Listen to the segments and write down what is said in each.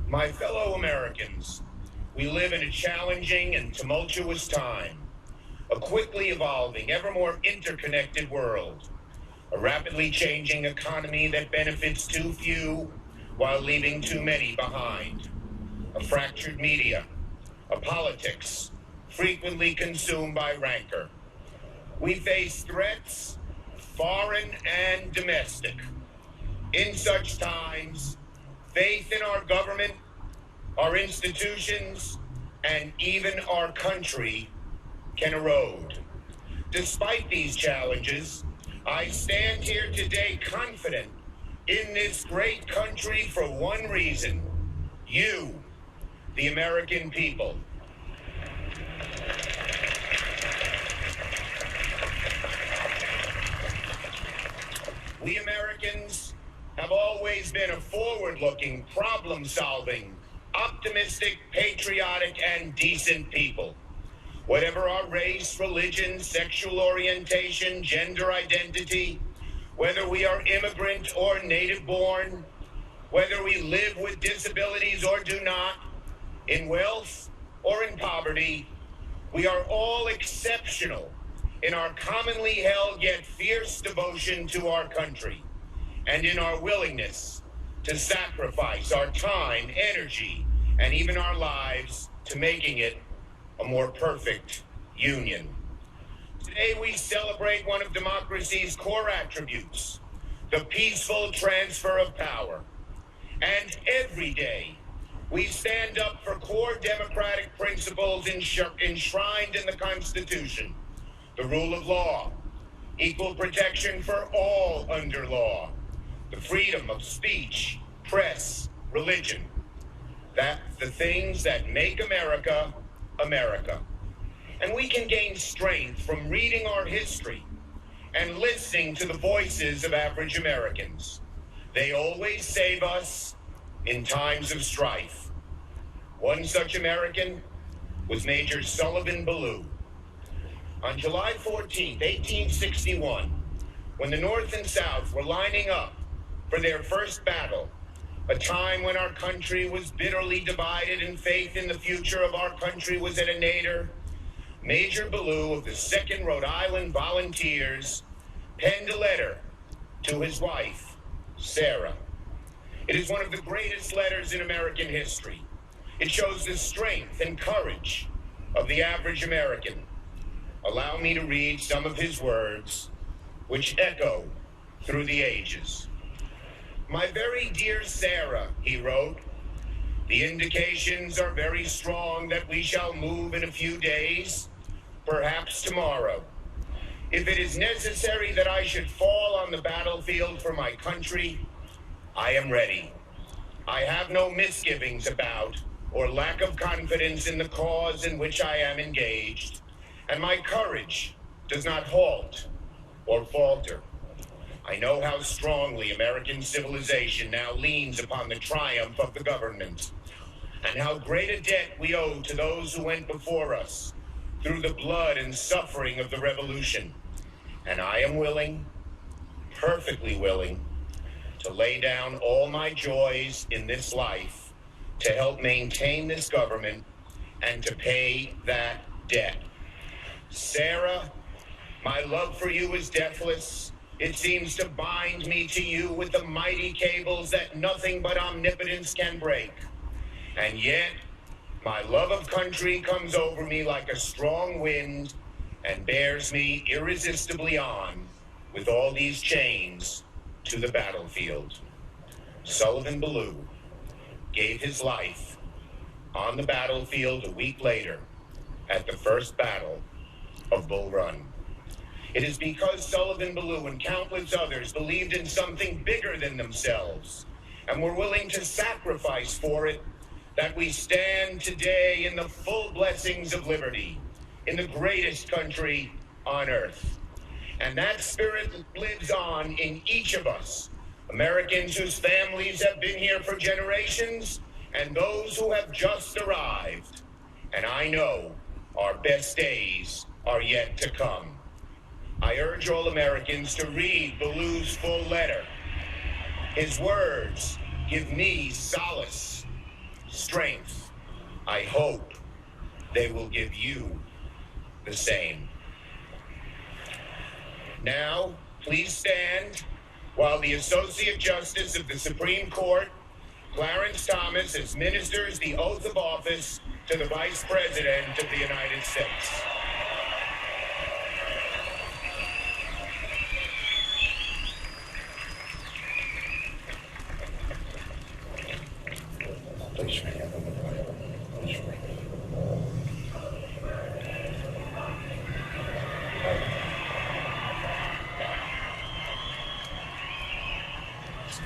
My fellow Americans, we live in a challenging and tumultuous time, a quickly evolving, ever more interconnected world, a rapidly changing economy that benefits too few while leaving too many behind, a fractured media, a politics frequently consumed by rancor. We face threats, foreign and domestic. In such times, faith in our government, our institutions, and even our country can erode. Despite these challenges, I stand here today confident in this great country for one reason: you, the American people. We Americans have always been a forward-looking, problem-solving, optimistic, patriotic, and decent people. Whatever our race, religion, sexual orientation, gender identity, whether we are immigrant or native-born, whether we live with disabilities or do not, in wealth or in poverty, we are all exceptional in our commonly held yet fierce devotion to our country, and in our willingness to sacrifice our time, energy, and even our lives to making it a more perfect union. Today we celebrate one of democracy's core attributes, the peaceful transfer of power. And every day we stand up for core democratic principles enshrined in the Constitution: the rule of law, equal protection for all under law, the freedom of speech, press, religion. That's the things that make America, America. And we can gain strength from reading our history and listening to the voices of average Americans. They always save us in times of strife. One such American was Major Sullivan Ballou. On July 14, 1861, when the North and South were lining up for their first battle, a time when our country was bitterly divided and faith in the future of our country was at a nadir, Major Ballou of the 2nd Rhode Island Volunteers penned a letter to his wife, Sarah. It is one of the greatest letters in American history. It shows the strength and courage of the average American. Allow me to read some of his words, which echo through the ages. My very dear Sarah, he wrote, the indications are very strong that we shall move in a few days, perhaps tomorrow. If it is necessary that I should fall on the battlefield for my country, I am ready. I have no misgivings about or lack of confidence in the cause in which I am engaged, and my courage does not halt or falter. I know how strongly American civilization now leans upon the triumph of the government, and how great a debt we owe to those who went before us through the blood and suffering of the Revolution. And I am willing, perfectly willing, to lay down all my joys in this life to help maintain this government and to pay that debt. Sarah, my love for you is deathless. It seems to bind me to you with the mighty cables that nothing but omnipotence can break. And yet, my love of country comes over me like a strong wind and bears me irresistibly on with all these chains to the battlefield. Sullivan Ballou gave his life on the battlefield a week later at the first battle of Bull Run. It is because Sullivan Ballou and countless others believed in something bigger than themselves and were willing to sacrifice for it that we stand today in the full blessings of liberty in the greatest country on earth. And that spirit lives on in each of us, Americans whose families have been here for generations and those who have just arrived. And I know our best days are yet to come. I urge all Americans to read Ballou's full letter. His words give me solace. strength. I hope they will give you the same. Now, please stand while the Associate Justice of the Supreme Court, Clarence Thomas, administers the oath of office to the Vice President of the United States. Place your hand on the Bible. Place your hand.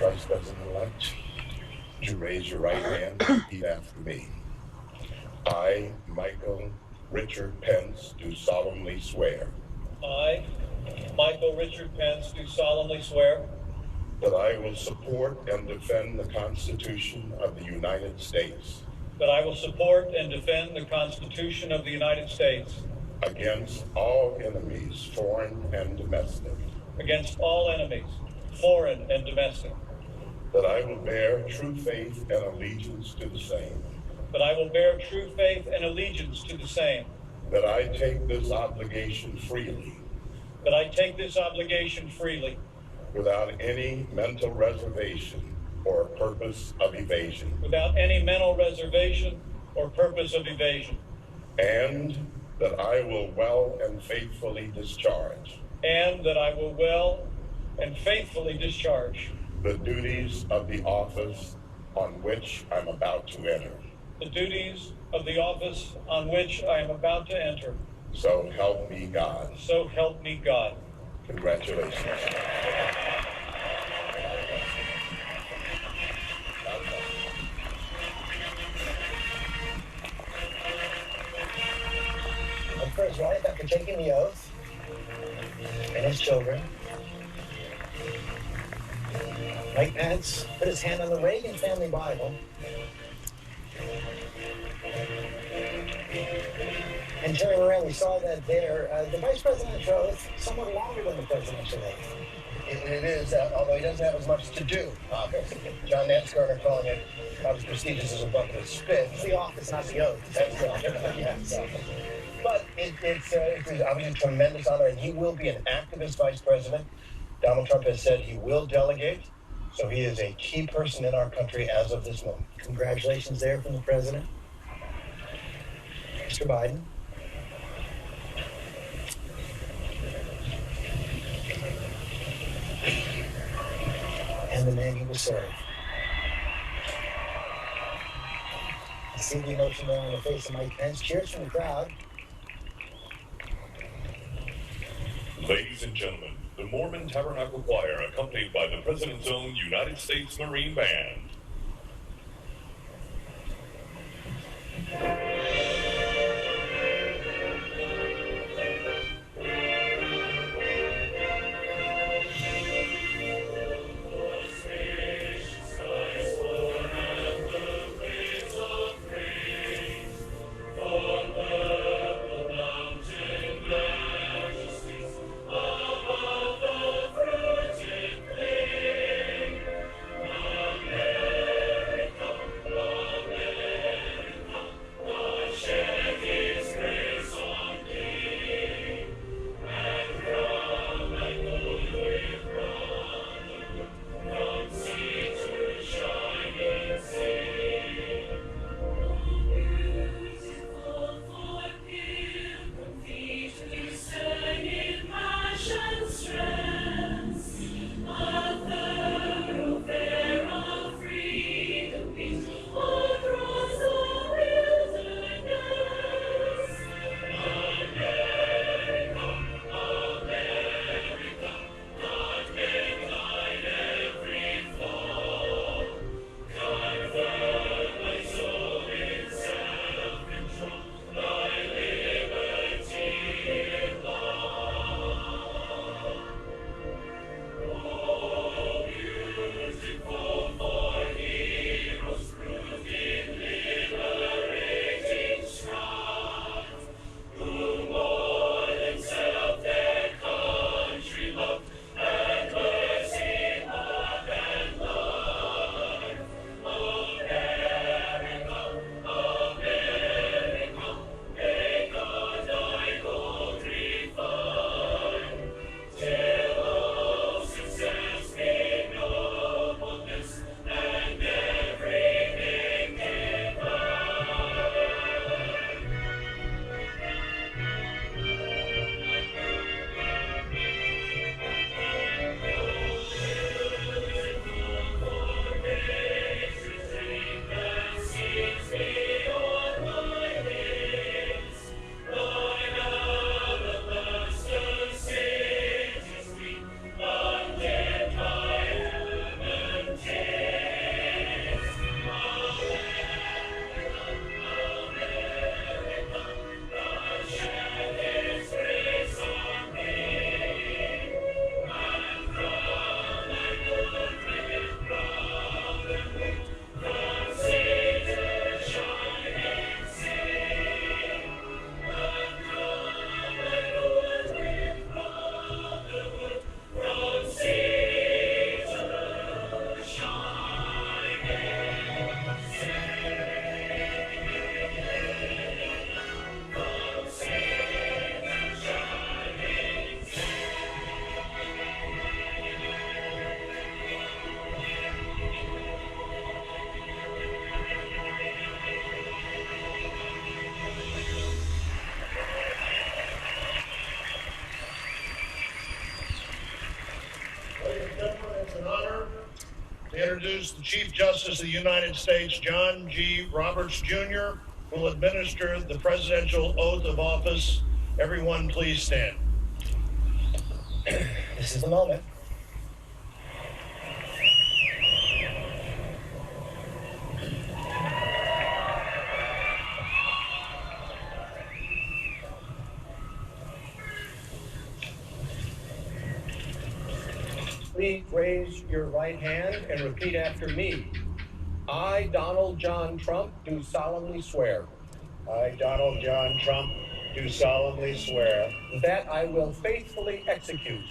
Vice President-elect, would you raise your right hand and repeat after me? I, Michael Richard Pence, do solemnly swear. I, Michael Richard Pence, do solemnly swear that I will support and defend the Constitution of the United States that I will support and defend the Constitution of the United States against all enemies, foreign and domestic, against all enemies, foreign and domestic, that I will bear true faith and allegiance to the same, that I will bear true faith and allegiance to the same, that I take this obligation freely, that I take this obligation freely, without any mental reservation or purpose of evasion, without any mental reservation or purpose of evasion, and that I will well and faithfully discharge and that I will well and faithfully discharge the duties of the office on which I'm about to enter. the duties of the office on which I am about to enter. So help me God. So help me God. Congratulations. For his wife, after taking the oath, and his children, Mike Pence put his hand on the Reagan family Bible and turning around, we saw that there, the vice presidential oath is somewhat longer than the presidential oath. It is, although he doesn't have as much to do. John Nance Garner calling it not as prestigious as a bucket of spit. It's the office, not the oath. That's right. Yes. But it's obviously a tremendous honor, and he will be an activist vice president. Donald Trump has said he will delegate, so he is a key person in our country as of this moment. Congratulations there from the president. Mr. Biden. And the man he will serve. I see the emotion there on the face of Mike Pence. Cheers from the crowd. Ladies and gentlemen, the Mormon Tabernacle Choir, accompanied by the President's own United States Marine Band. introduce the Chief Justice of the United States, John G. Roberts, Jr., who will administer the presidential oath of office. Everyone, please stand. This is the moment. Please raise your right hand and repeat after me. I, Donald John Trump, do solemnly swear I, Donald John Trump, do solemnly swear that I will faithfully execute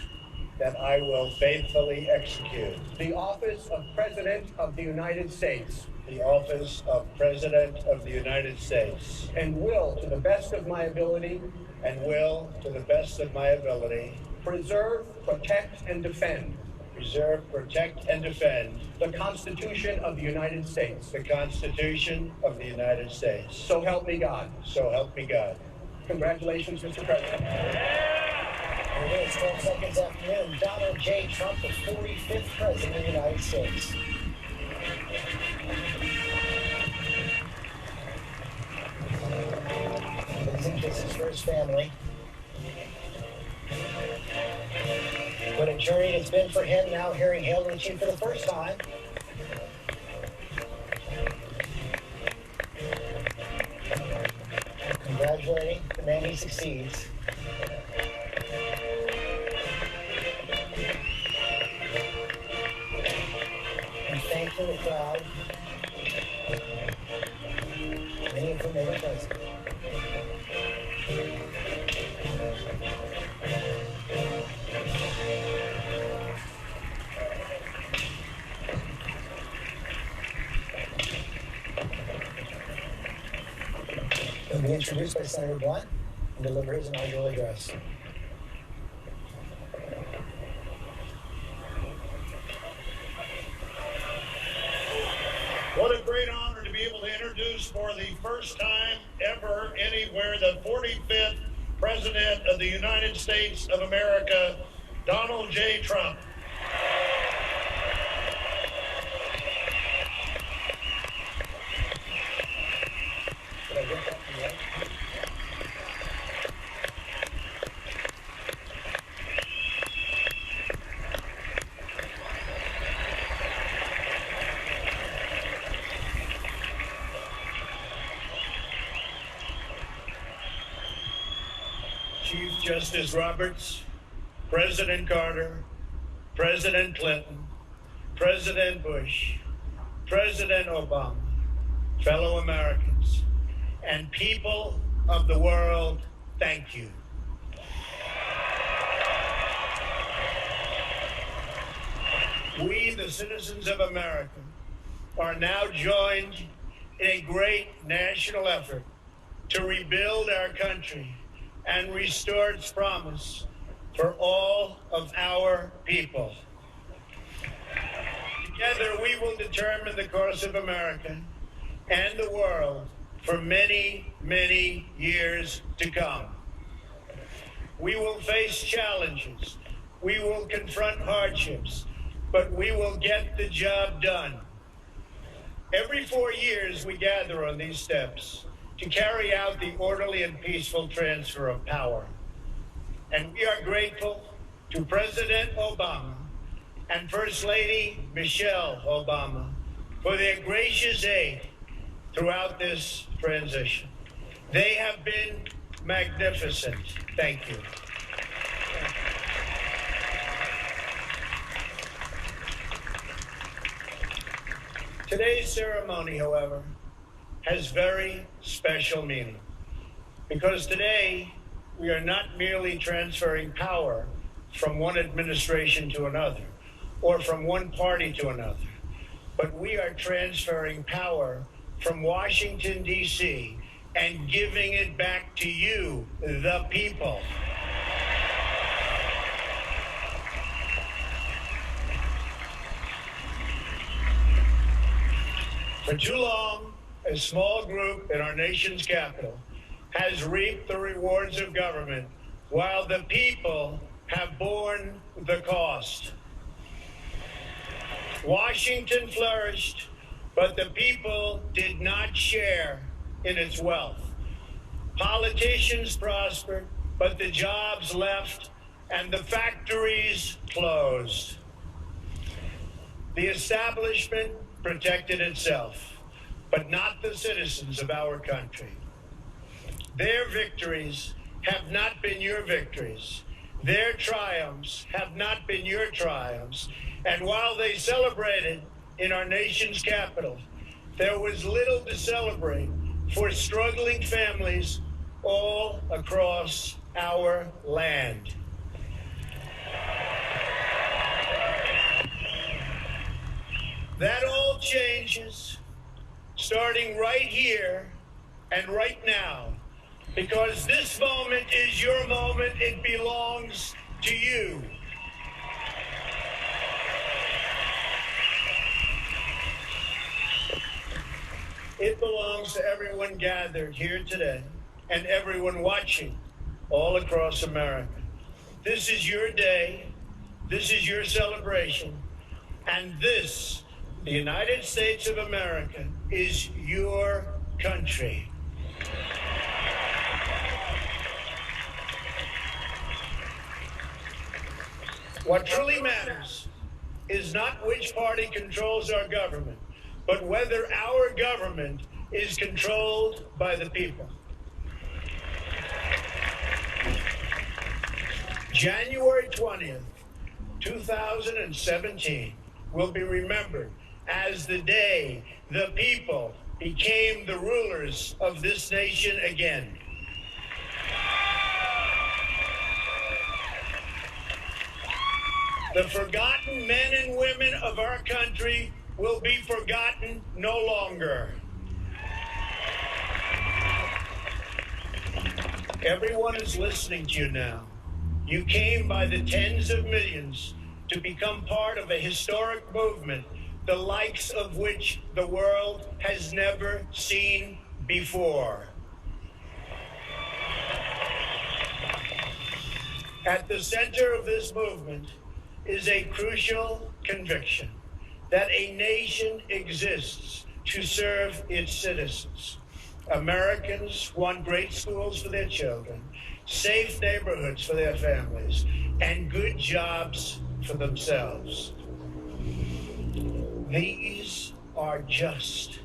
that I will faithfully execute the office of President of the United States the office of President of the United States and will, to the best of my ability, and will, to the best of my ability, preserve, protect, and defend preserve, protect, and defend the Constitution of the United States. the Constitution of the United States. So help me God. So help me God. Congratulations, Mr. President. Here it is, 12 seconds after noon. Donald J. Trump, the 45th President of the United States. Pleasing kisses for his family. What a journey it's been for him, now hearing Hail to the Chief for the first time. Congratulating the man he succeeds. And thanking the crowd, many of whom they were present. He'll be introduced by Senator Blunt and deliver his inaugural address. What a great honor to be able to introduce for the first time ever anywhere the 45th President of the United States of America, Donald J. Trump. Did I get that right? Chief Justice Roberts, President Carter, President Clinton, President Bush, President Obama, fellow Americans, and people of the world, thank you. We, the citizens of America, are now joined in a great national effort to rebuild our country and restore its promise for all of our people. Together, we will determine the course of America and the world for many, many years to come. We will face challenges. We will confront hardships, but we will get the job done. Every 4 years, we gather on these steps to carry out the orderly and peaceful transfer of power. And we are grateful to President Obama and First Lady Michelle Obama for their gracious aid throughout this transition. They have been magnificent. Thank you. Today's ceremony, however, has very special meaning because today we are not merely transferring power from one administration to another or from one party to another, but we are transferring power from Washington, D.C. and giving it back to you, the people. For too long, a small group in our nation's capital has reaped the rewards of government while the people have borne the cost. Washington flourished, but the people did not share in its wealth. Politicians prospered, but the jobs left and the factories closed. The establishment protected itself, but not the citizens of our country. Their victories have not been your victories. Their triumphs have not been your triumphs. And while they celebrated in our nation's capital, there was little to celebrate for struggling families all across our land. That all changes starting right here and right now, because this moment is your moment. It belongs to you. It belongs to everyone gathered here today and everyone watching all across America. This is your day. This is your celebration. And this, the United States of America, is your country. What truly matters is not which party controls our government, but whether our government is controlled by the people. January 20th, 2017 will be remembered as the day the people became the rulers of this nation again. The forgotten men and women of our country will be forgotten no longer. Everyone is listening to you now. You came by the tens of millions to become part of a historic movement, the likes of which the world has never seen before. At the center of this movement is a crucial conviction that a nation exists to serve its citizens. Americans want great schools for their children, safe neighborhoods for their families, and good jobs for themselves. These are just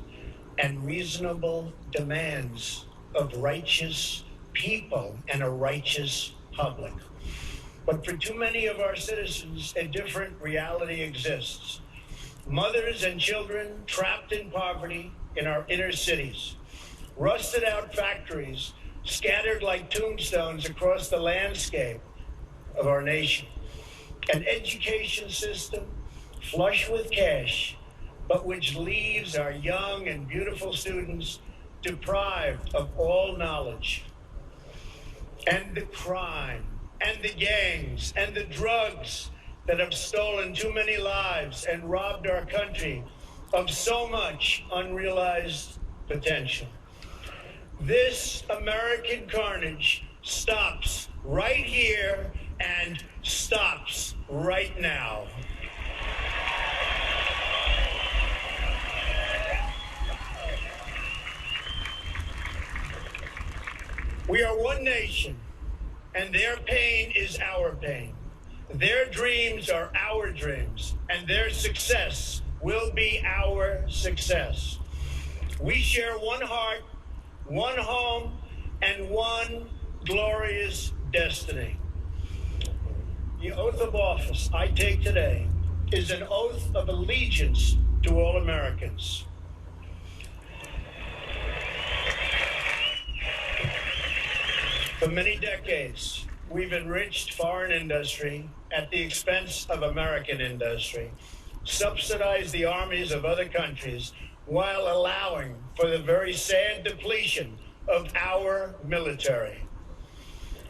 and reasonable demands of righteous people and a righteous public. But for too many of our citizens, a different reality exists. Mothers and children trapped in poverty in our inner cities, rusted out factories scattered like tombstones across the landscape of our nation, an education system flush with cash, but which leaves our young and beautiful students deprived of all knowledge. And the crime, and the gangs, and the drugs that have stolen too many lives and robbed our country of so much unrealized potential. This American carnage stops right here and stops right now. We are one nation, and their pain is our pain. Their dreams are our dreams, and their success will be our success. We share one heart, one home, and one glorious destiny. The oath of office I take today is an oath of allegiance to all Americans. For many decades, we've enriched foreign industry at the expense of American industry, subsidized the armies of other countries while allowing for the very sad depletion of our military.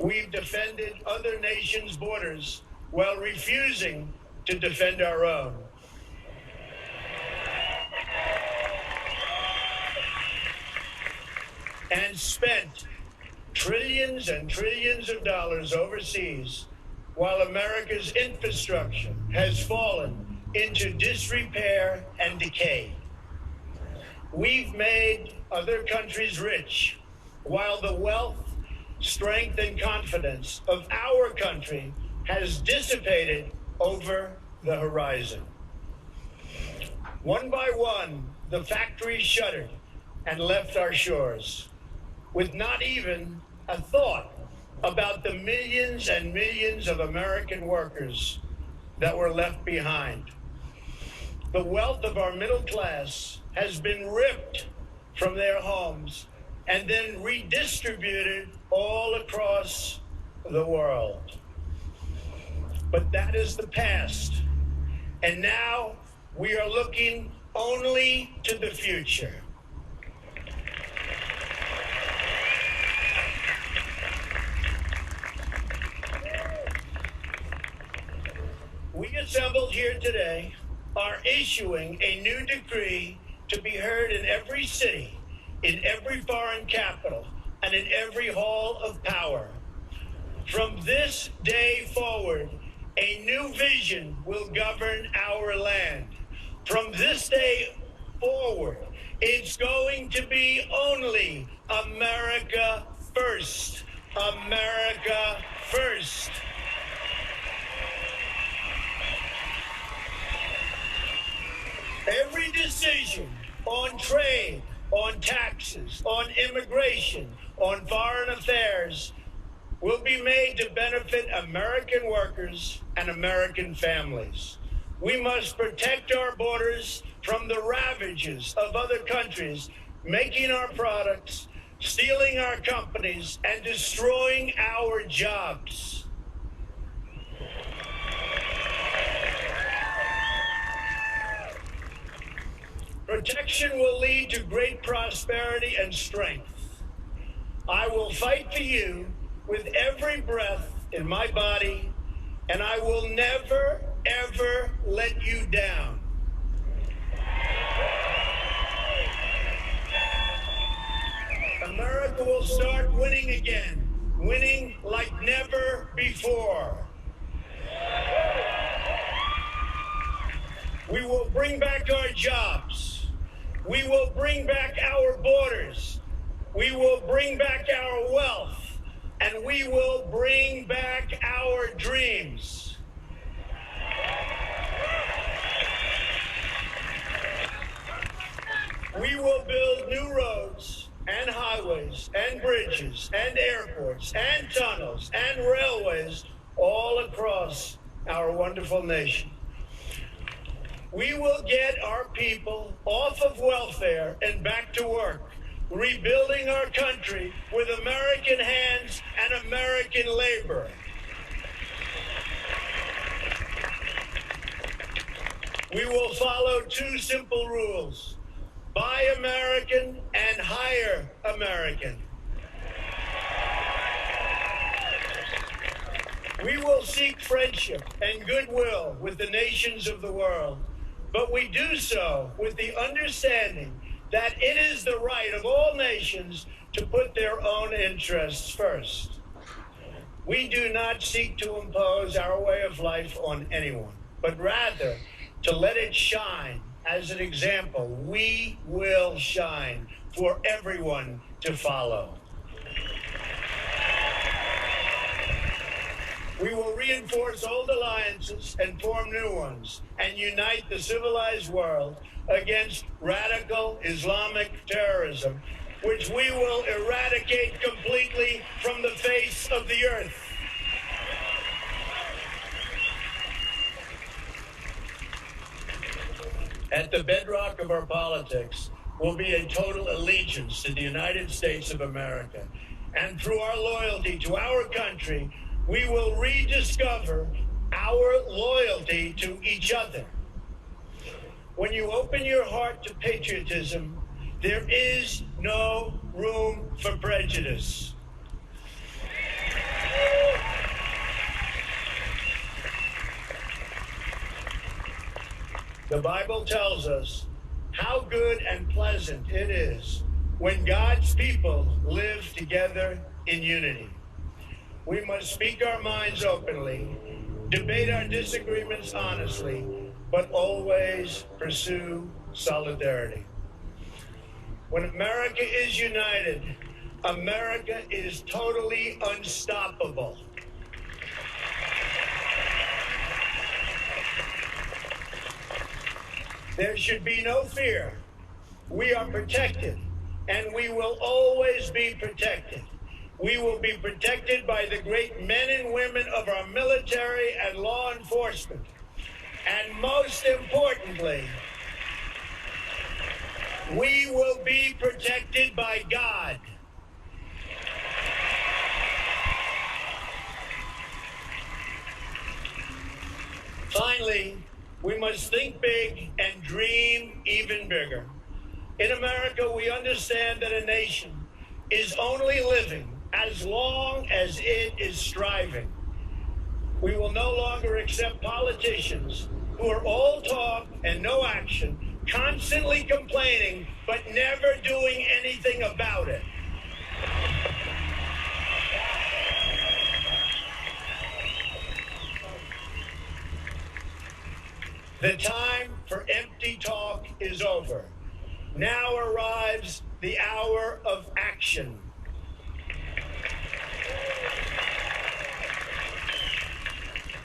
We've defended other nations' borders while refusing to defend our own. And spent trillions and trillions of dollars overseas while America's infrastructure has fallen into disrepair and decay. We've made other countries rich, while the wealth, strength, and confidence of our country has dissipated over the horizon. One by one, the factories shuttered and left our shores, with not even a thought about the millions and millions of American workers that were left behind. The wealth of our middle class has been ripped from their homes and then redistributed all across the world. But that is the past. And now we are looking only to the future. We assembled here today are issuing a new decree to be heard in every city, in every foreign capital, and in every hall of power. From this day forward, a new vision will govern our land. From this day forward, it's going to be only America first. America first. Every decision on trade, on taxes, on immigration, on foreign affairs will be made to benefit American workers and American families. We must protect our borders from the ravages of other countries, making our products, stealing our companies, and destroying our jobs. Protection will lead to great prosperity and strength. I will fight for you with every breath in my body, and I will never, ever let you down. America will start winning again, winning like never before. We will bring back our jobs. We will bring back our borders. We will bring back our wealth. And we will bring back our dreams. We will build new roads and highways and bridges and airports and tunnels and railways all across our wonderful nation. We will get our people off of welfare and back to work, rebuilding our country with American hands and American labor. We will follow two simple rules: buy American and hire American. We will seek friendship and goodwill with the nations of the world, but we do so with the understanding that it is the right of all nations to put their own interests first. We do not seek to impose our way of life on anyone, but rather to let it shine as an example. We will shine for everyone to follow. We will reinforce old alliances and form new ones and unite the civilized world against radical Islamic terrorism, which we will eradicate completely from the face of the earth. At the bedrock of our politics will be a total allegiance to the United States of America. And through our loyalty to our country, we will rediscover our loyalty to each other. When you open your heart to patriotism, there is no room for prejudice. The Bible tells us how good and pleasant it is when God's people live together in unity. We must speak our minds openly, debate our disagreements honestly, but always pursue solidarity. When America is united, America is totally unstoppable. There should be no fear. We are protected, and we will always be protected. We will be protected by the great men and women of our military and law enforcement. And most importantly, we will be protected by God. Finally, we must think big and dream even bigger. In America, we understand that a nation is only living as long as it is striving. We will no longer accept politicians who are all talk and no action, constantly complaining, but never doing anything about it. The time for empty talk is over. Now arrives the hour of action.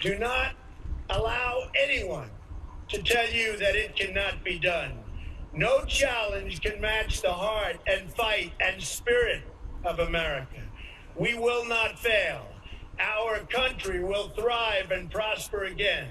Do not allow anyone to tell you that it cannot be done. No challenge can match the heart and fight and spirit of America. We will not fail. Our country will thrive and prosper again.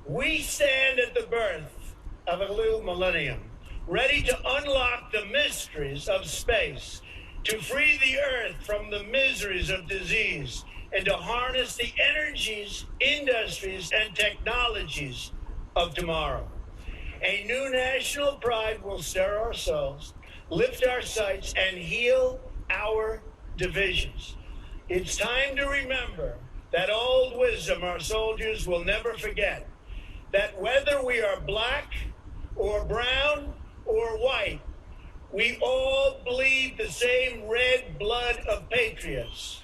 We stand at the birth of a new millennium, ready to unlock the mysteries of space, to free the earth from the miseries of disease, and to harness the energies, industries, and technologies of tomorrow. A new national pride will stir our souls, lift our sights, and heal our divisions. It's time to remember that old wisdom our soldiers will never forget, that whether we are black or brown or white, we all bleed the same red blood of patriots.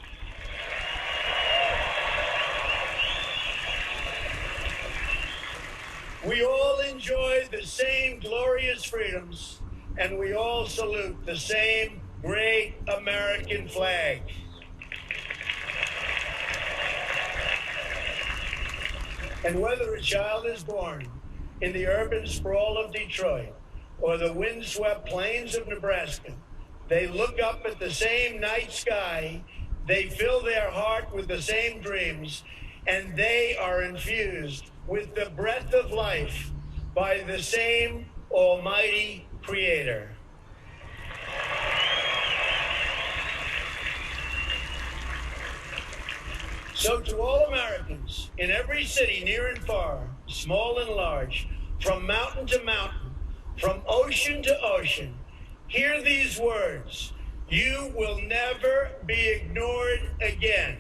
We all enjoy the same glorious freedoms, and we all salute the same great American flag. And whether a child is born in the urban sprawl of Detroit or the windswept plains of Nebraska, they look up at the same night sky, they fill their heart with the same dreams, and they are infused with the breath of life by the same almighty Creator. So to all Americans in every city, near and far, small and large, from mountain to mountain, from ocean to ocean, hear these words: you will never be ignored again.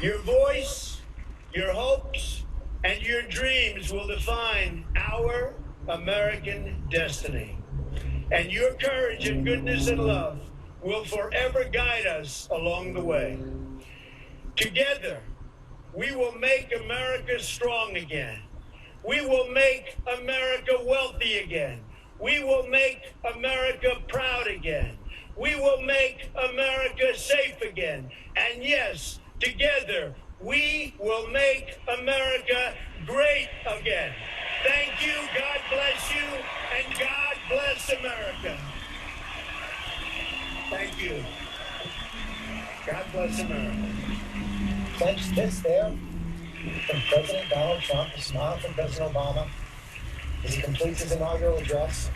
Your voice, your hopes, and your dreams will define our American destiny. And your courage and goodness and love will forever guide us along the way. Together, we will make America strong again. We will make America wealthy again. We will make America proud again. We will make America safe again. And yes, together, we will make America great again. Thank you, God bless you, and God bless America. Thank you. God bless America. Clenched fist there from President Donald Trump, a smile from President Obama as he completes his inaugural address.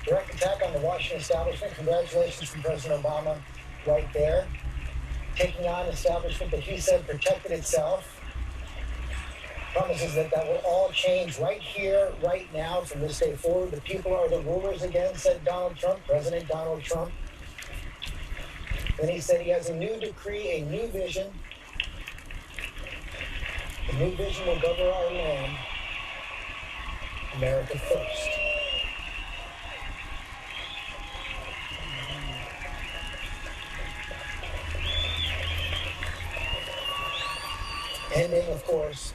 Direct attack on the Washington establishment. Congratulations from President Obama right there. Taking on an establishment that he said protected itself. Promises that will all change right here, right now, from this day forward. The people are the rulers again, said Donald Trump, President Donald Trump. Then he said he has a new decree, a new vision. The new vision will govern our land. America first. pending, of course,